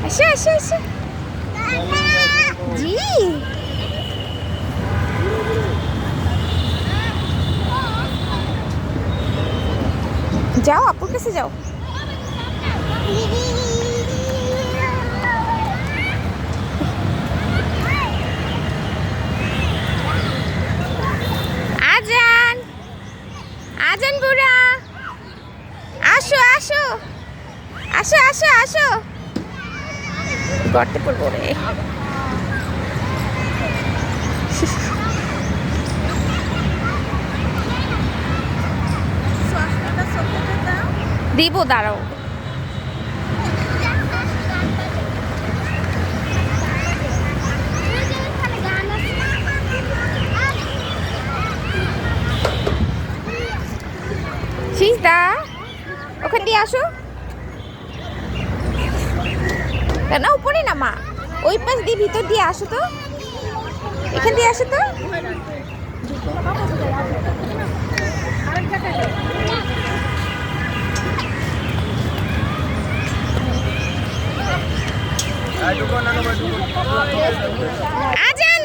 আসো আসো আসো জি যাও আপুর কাছে যাও আজান আজান বুড়া আসো আসো আসো আসো আসো গর্তে পড়বো রে দিব দাঁড়াও সিজদা ওখান দিয়ে আসো না উপরে না মা ওই পাশ দিয়ে ভিতর দিয়ে আসো তো এখান দিয়ে আসো তো আজান